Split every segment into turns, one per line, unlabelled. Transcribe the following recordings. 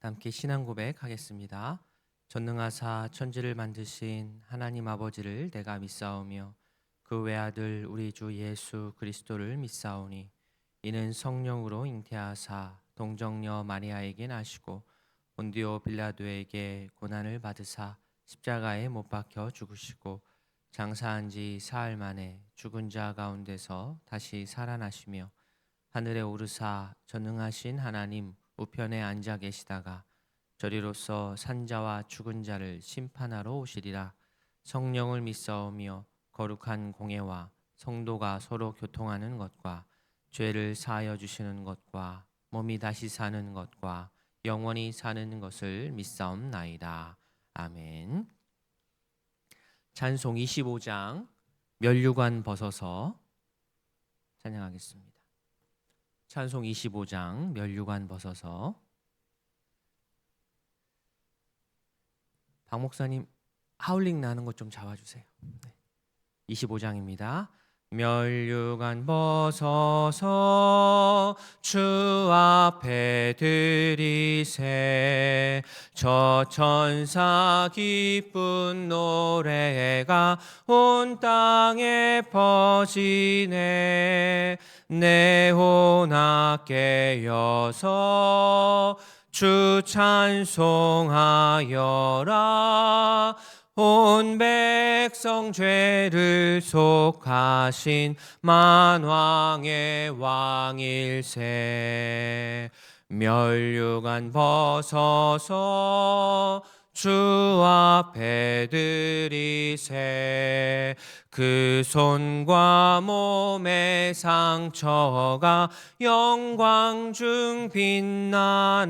함께 신앙 고백하겠습니다. 전능하사 천지를 만드신 하나님 아버지를 내가 믿사오며 그 외아들 우리 주 예수 그리스도를 믿사오니 이는 성령으로 잉태하사 동정녀 마리아에게 나시고 본디오 빌라도에게 고난을 받으사 십자가에 못 박혀 죽으시고 장사한 지 사흘 만에 죽은 자 가운데서 다시 살아나시며 하늘에 오르사 전능하신 하나님 우편에 앉아 계시다가 저리로서 산자와 죽은 자를 심판하러 오시리라. 성령을 믿사오며 거룩한 공예와 성도가 서로 교통하는 것과 죄를 사하여 주시는 것과 몸이 다시 사는 것과 영원히 사는 것을 믿사옵나이다. 아멘. 찬송 25장 면류관 벗어서 찬양하겠습니다. 찬송 25장 면류관 벗어서. 박 목사님 하울링 나는 것 좀 잡아주세요. 25장입니다. 면류관 벗어서 주 앞에 드리세 저 천사 기쁜 노래가 온 땅에 퍼지네 내 혼악 깨어서 주 찬송하여라 온 백성 죄를 속하신 만왕의 왕일세 면류관 벗어서 주 앞에 드리세 그 손과 몸의 상처가 영광 중 빛나네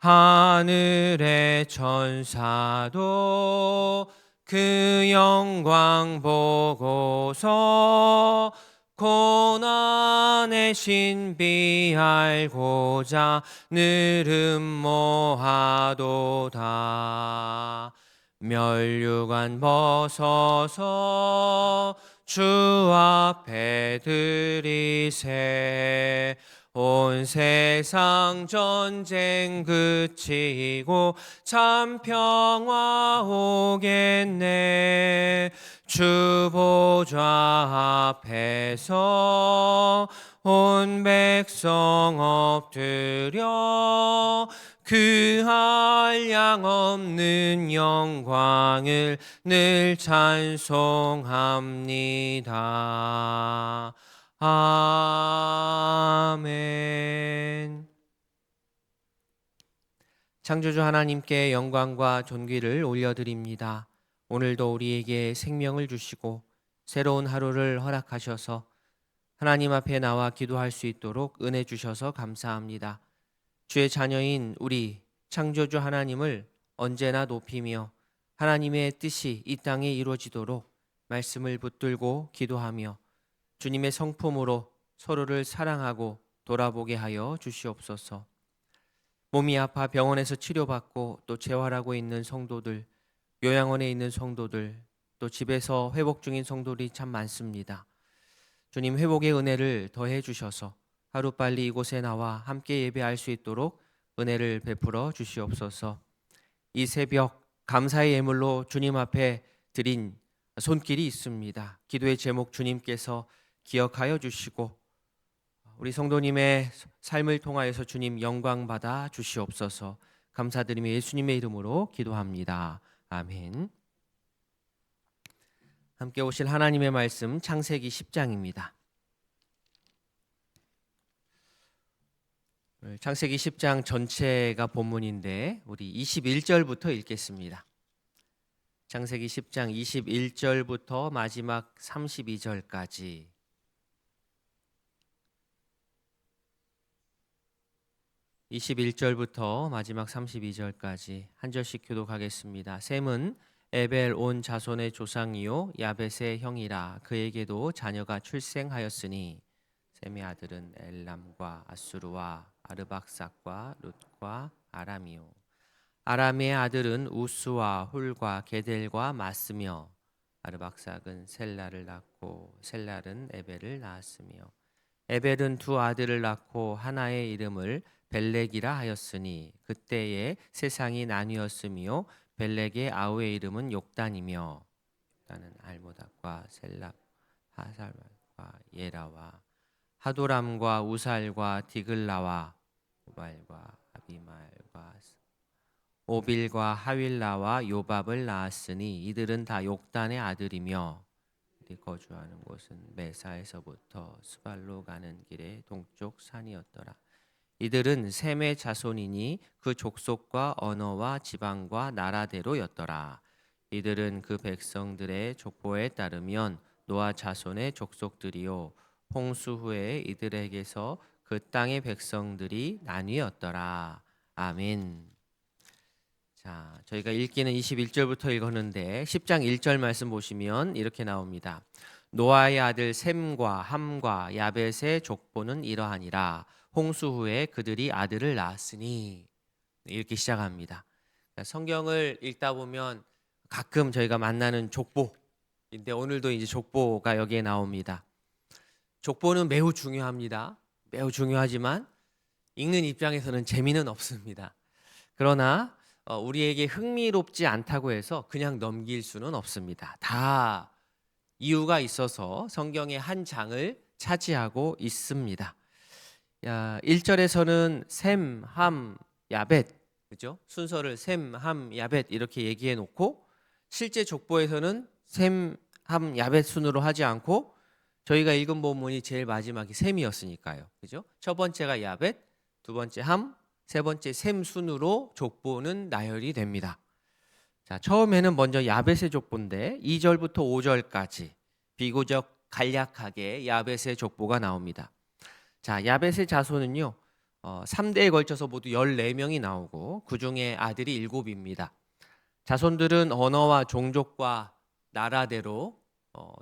하늘의 천사도 그 영광 보고서 고난의 신비 알고자 느름모하도다 면류관 벗어서 주 앞에 드리세 온 세상 전쟁 그치고 참 평화 오겠네 주 보좌 앞에서 온 백성 엎드려 그 한량 없는 영광을 늘 찬송합니다. 아멘. 창조주 하나님께 영광과 존귀를 올려드립니다. 오늘도 우리에게 생명을 주시고 새로운 하루를 허락하셔서 하나님 앞에 나와 기도할 수 있도록 은혜 주셔서 감사합니다. 주의 자녀인 우리 창조주 하나님을 언제나 높이며 하나님의 뜻이 이 땅에 이루어지도록 말씀을 붙들고 기도하며 주님의 성품으로 서로를 사랑하고 돌아보게 하여 주시옵소서. 몸이 아파 병원에서 치료받고 또 재활하고 있는 성도들, 요양원에 있는 성도들, 또 집에서 회복 중인 성도들이 참 많습니다. 주님 회복의 은혜를 더해 주셔서 하루빨리 이곳에 나와 함께 예배할 수 있도록 은혜를 베풀어 주시옵소서. 이 새벽 감사의 예물로 주님 앞에 드린 손길이 있습니다. 기도의 제목 주님께서 기억하여 주시고 우리 성도님의 삶을 통하여서 주님 영광 받아 주시옵소서. 감사드리며 예수님의 이름으로 기도합니다. 아멘. 함께 오실 하나님의 말씀 창세기 10장입니다. 창세기 10장 전체가 본문인데 우리 21절부터 읽겠습니다. 창세기 10장 21절부터 마지막 32절까지. 21절부터 마지막 32절까지 한 절씩 교독하겠습니다. 셈은 에벨 온 자손의 조상이요 야벳의 형이라. 그에게도 자녀가 출생하였으니 셈의 아들은 엘람과 아수르와 아르박삭과 룻과 아람이요 아람의 아들은 우스와 훌과 게델과 마스며 아르박삭은 셀라를 낳고 셀랄은 에벨을 낳았으며 에벨은 두 아들을 낳고 하나의 이름을 벨렉이라 하였으니 그때에 세상이 나뉘었으며 벨렉의 아우의 이름은 욕단이며 욕단은 알모닥과 셀랍 하살과 예라와 하도람과 우살과 디글라와 오발과 아비말과 오빌과 하윌라와 요밥을 낳았으니 이들은 다 욕단의 아들이며 그들이 거주하는 곳은 메사에서부터 스발로 가는 길의 동쪽 산이었더라. 이들은 셈의 자손이니 그 족속과 언어와 지방과 나라대로였더라. 이들은 그 백성들의 족보에 따르면 노아 자손의 족속들이요 홍수 후에 이들에게서 그 땅의 백성들이 나뉘었더라. 아멘. 자, 저희가 읽기는 21절부터 읽었는데 10장 1절 말씀 보시면 이렇게 나옵니다. 노아의 아들 셈과 함과 야벳의 족보는 이러하니라. 홍수 후에 그들이 아들을 낳았으니 이렇게 시작합니다. 성경을 읽다 보면 가끔 저희가 만나는 족보인데 오늘도 이제 족보가 여기에 나옵니다. 족보는 매우 중요합니다. 매우 중요하지만 읽는 입장에서는 재미는 없습니다. 그러나 우리에게 흥미롭지 않다고 해서 그냥 넘길 수는 없습니다. 다 이유가 있어서 성경의 한 장을 차지하고 있습니다. 1절에서는 셈, 함, 야벳, 그죠? 순서를 셈, 함, 야벳 이렇게 얘기해 놓고 실제 족보에서는 셈, 함, 야벳 순으로 하지 않고 저희가 읽은 본문이 제일 마지막이 셈이었으니까요. 그죠? 첫 번째가 야벳, 두 번째 함, 세 번째 셈 순으로 족보는 나열이 됩니다. 자, 처음에는 먼저 야벳의 족보인데 2절부터 5절까지 비교적 간략하게 야벳의 족보가 나옵니다. 자, 야벳의 자손은요 3대에 걸쳐서 모두 14명이 나오고 그중에 아들이 7입니다. 자손들은 언어와 종족과 나라대로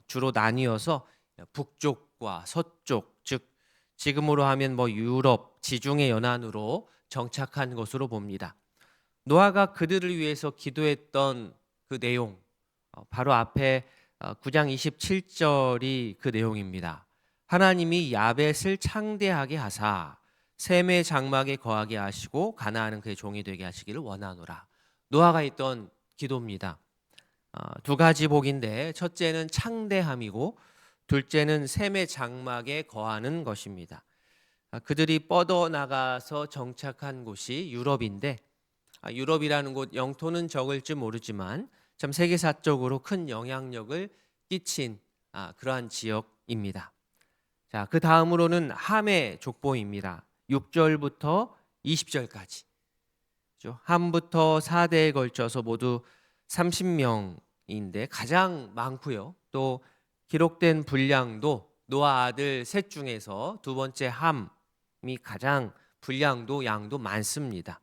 주로 나뉘어서 북쪽과 서쪽, 즉 지금으로 하면 유럽, 지중해 연안으로 정착한 것으로 봅니다. 노아가 그들을 위해서 기도했던 그 내용, 바로 앞에 9장 27절이 그 내용입니다. 하나님이 야벳을 창대하게 하사 셈의 장막에 거하게 하시고 가나안은 그의 종이 되게 하시기를 원하노라. 노아가 했던 기도입니다. 두 가지 복인데 첫째는 창대함이고 둘째는 셈의 장막에 거하는 것입니다. 그들이 뻗어나가서 정착한 곳이 유럽인데 유럽이라는 곳 영토는 적을지 모르지만 참 세계사적으로 큰 영향력을 끼친 그러한 지역입니다. 자, 그 다음으로는 함의 족보입니다. 6절부터 20절까지. 함부터 4대에 걸쳐서 모두 30명인데 가장 많고요. 또 기록된 분량도 노아 아들 셋 중에서 두 번째 함이 가장 분량도 양도 많습니다.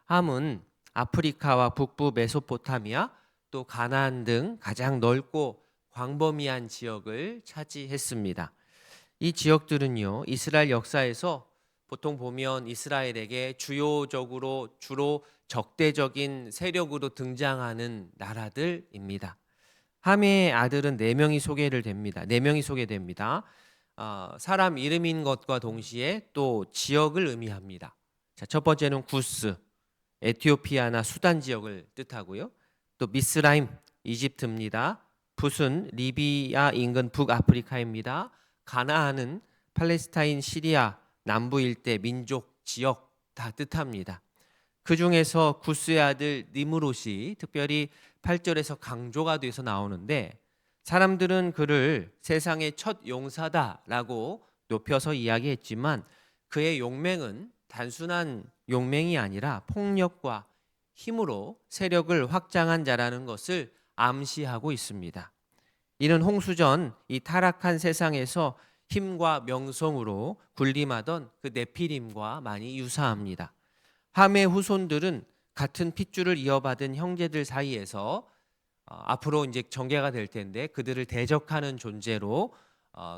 함은 아프리카와 북부 메소포타미아 또 가나안 등 가장 넓고 광범위한 지역을 차지했습니다. 이 지역들은요 이스라엘 역사에서 보통 보면 이스라엘에게 주로 적대적인 세력으로 등장하는 나라들입니다. 함의 아들은 4명이 소개됩니다. 사람 이름인 것과 동시에 또 지역을 의미합니다. 자, 첫 번째는 구스, 에티오피아나 수단 지역을 뜻하고요. 또 미스라임, 이집트입니다. 붓은 리비아 인근 북아프리카입니다. 가나안은 팔레스타인, 시리아 남부 일대 민족 지역 다 뜻합니다. 그 중에서 구스의 아들 니므롯이 특별히 8절에서 강조가 돼서 나오는데 사람들은 그를 세상의 첫 용사다라고 높여서 이야기했지만 그의 용맹은 단순한 용맹이 아니라 폭력과 힘으로 세력을 확장한 자라는 것을 암시하고 있습니다. 이는 홍수전 이 타락한 세상에서 힘과 명성으로 군림하던 그 네피림과 많이 유사합니다. 함의 후손들은 같은 핏줄을 이어받은 형제들 사이에서 앞으로 이제 전개가 될 텐데 그들을 대적하는 존재로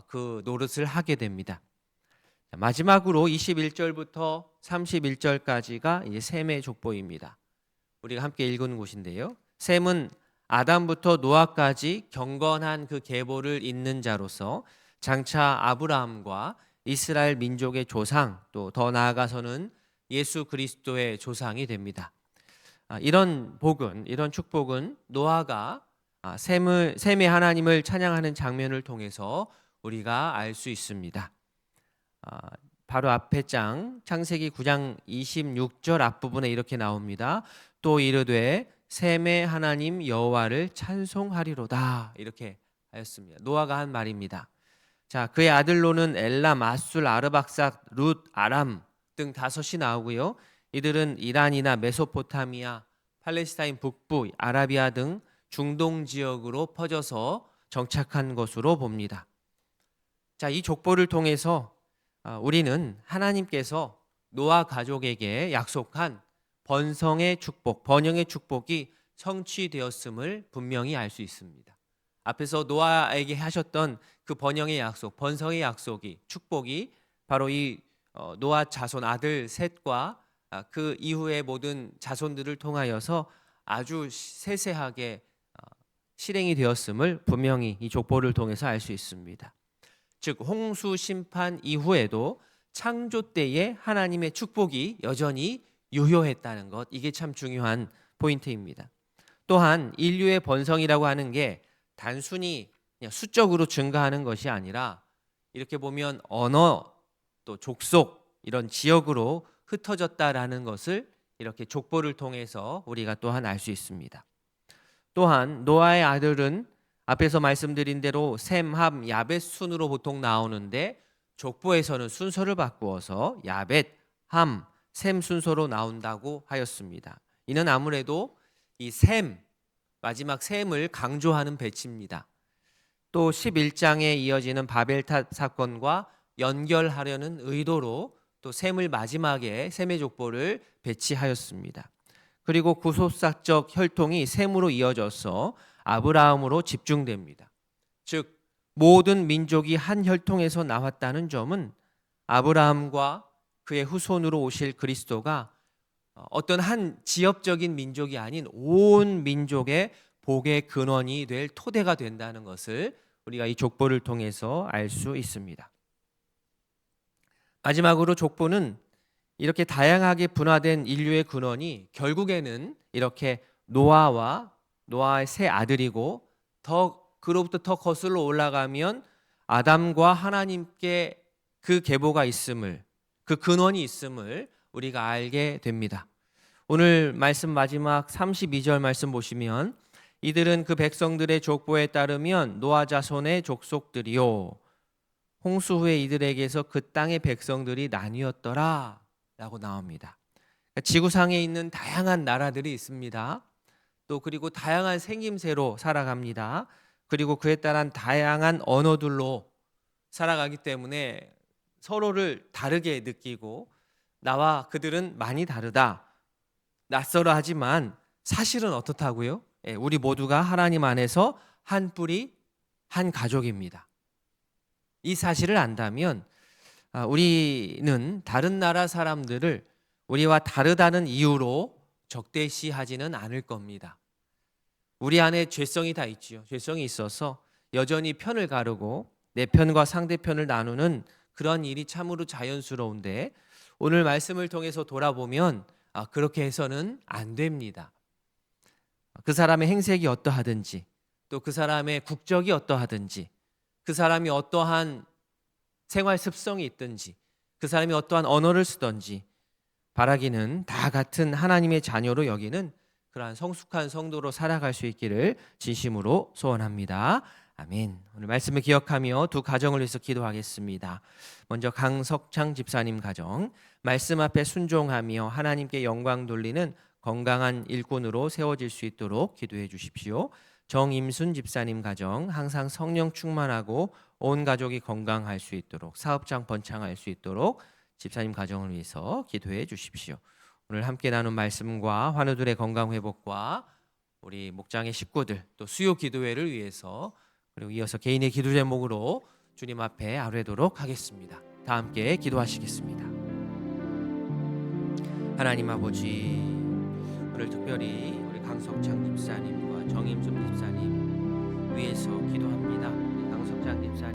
그 노릇을 하게 됩니다. 마지막으로 21절부터 31절까지가 이제 셈의 족보입니다. 우리가 함께 읽은 곳인데요. 셈은 아담부터 노아까지 경건한 그 계보를 잇는 자로서 장차 아브라함과 이스라엘 민족의 조상 또 더 나아가서는 예수 그리스도의 조상이 됩니다. 이런 복은, 이런 축복은 노아가 셈의 하나님을 찬양하는 장면을 통해서 우리가 알 수 있습니다. 바로 앞에 장 창세기 9장 26절 앞부분에 이렇게 나옵니다. 또 이르되 셈의 하나님 여호와를 찬송하리로다, 이렇게 하였습니다. 노아가 한 말입니다. 자, 그의 아들로는 엘람, 아술, 아르박삭, 룻, 아람 등 5이 나오고요. 이들은 이란이나 메소포타미아, 팔레스타인 북부, 아라비아 등 중동 지역으로 퍼져서 정착한 것으로 봅니다. 자, 이 족보를 통해서 우리는 하나님께서 노아 가족에게 약속한 번성의 축복, 번영의 축복이 성취되었음을 분명히 알 수 있습니다. 앞에서 노아에게 하셨던 그 번영의 약속, 번성의 약속이, 축복이 바로 이 노아 자손 아들 셋과 그 이후의 모든 자손들을 통하여서 아주 세세하게 실행이 되었음을 분명히 이 족보를 통해서 알 수 있습니다. 즉 홍수 심판 이후에도 창조 때에 하나님의 축복이 여전히 유효했다는 것, 이게 참 중요한 포인트입니다. 또한 인류의 번성이라고 하는 게 단순히 그냥 수적으로 증가하는 것이 아니라 이렇게 보면 언어, 또 족속, 이런 지역으로 흩어졌다라는 것을 이렇게 족보를 통해서 우리가 또한 알 수 있습니다. 또한 노아의 아들은 앞에서 말씀드린 대로 셈, 함, 야벳 순으로 보통 나오는데 족보에서는 순서를 바꾸어서 야벳, 함, 셈 순서로 나온다고 하였습니다. 이는 아무래도 이 셈, 마지막 셈을 강조하는 배치입니다. 또 11장에 이어지는 바벨탑 사건과 연결하려는 의도로 또 셈을 마지막에 셈의 족보를 배치하였습니다. 그리고 구속사적 혈통이 셈으로 이어져서 아브라함으로 집중됩니다. 즉 모든 민족이 한 혈통에서 나왔다는 점은 아브라함과 그의 후손으로 오실 그리스도가 어떤 한 지역적인 민족이 아닌 온 민족의 복의 근원이 될 토대가 된다는 것을 우리가 이 족보를 통해서 알 수 있습니다. 마지막으로 족보는 이렇게 다양하게 분화된 인류의 근원이 결국에는 이렇게 노아의 세 아들이고 그로부터 더 거슬러 올라가면 아담과 하나님께 그 계보가 있음을, 그 근원이 있음을 우리가 알게 됩니다. 오늘 말씀 마지막 32절 말씀 보시면 이들은 그 백성들의 족보에 따르면 노아 자손의 족속들이요 홍수 후에 이들에게서 그 땅의 백성들이 나뉘었더라 라고 나옵니다. 그러니까 지구상에 있는 다양한 나라들이 있습니다. 또 그리고 다양한 생김새로 살아갑니다. 그리고 그에 따른 다양한 언어들로 살아가기 때문에 서로를 다르게 느끼고 나와 그들은 많이 다르다, 낯설어 하지만 사실은 어떻다고요? 우리 모두가 하나님 안에서 한 뿌리, 한 가족입니다. 이 사실을 안다면 우리는 다른 나라 사람들을 우리와 다르다는 이유로 적대시하지는 않을 겁니다. 우리 안에 죄성이 다 있지요. 죄성이 있어서 여전히 편을 가르고 내 편과 상대편을 나누는 그런 일이 참으로 자연스러운데 오늘 말씀을 통해서 돌아보면 그렇게 해서는 안 됩니다. 그 사람의 행색이 어떠하든지 또 그 사람의 국적이 어떠하든지 그 사람이 어떠한 생활 습성이 있든지 그 사람이 어떠한 언어를 쓰든지 바라기는 다 같은 하나님의 자녀로 여기는 그러한 성숙한 성도로 살아갈 수 있기를 진심으로 소원합니다. 아멘. 오늘 말씀을 기억하며 두 가정을 위해서 기도하겠습니다. 먼저 강석창 집사님 가정, 말씀 앞에 순종하며 하나님께 영광 돌리는 건강한 일꾼으로 세워질 수 있도록 기도해 주십시오. 정임순 집사님 가정, 항상 성령 충만하고 온 가족이 건강할 수 있도록, 사업장 번창할 수 있도록 집사님 가정을 위해서 기도해 주십시오. 오늘 함께 나눈 말씀과 환우들의 건강 회복과 우리 목장의 식구들 또 수요 기도회를 위해서 그리고 이어서 개인의 기도 제목으로 주님 앞에 아뢰도록 하겠습니다. 다 함께 기도하시겠습니다. 하나님 아버지, 오늘 특별히 우리 강석창 집사님과 정임순 집사님 위해서 기도합니다. 우리 강석창 집사님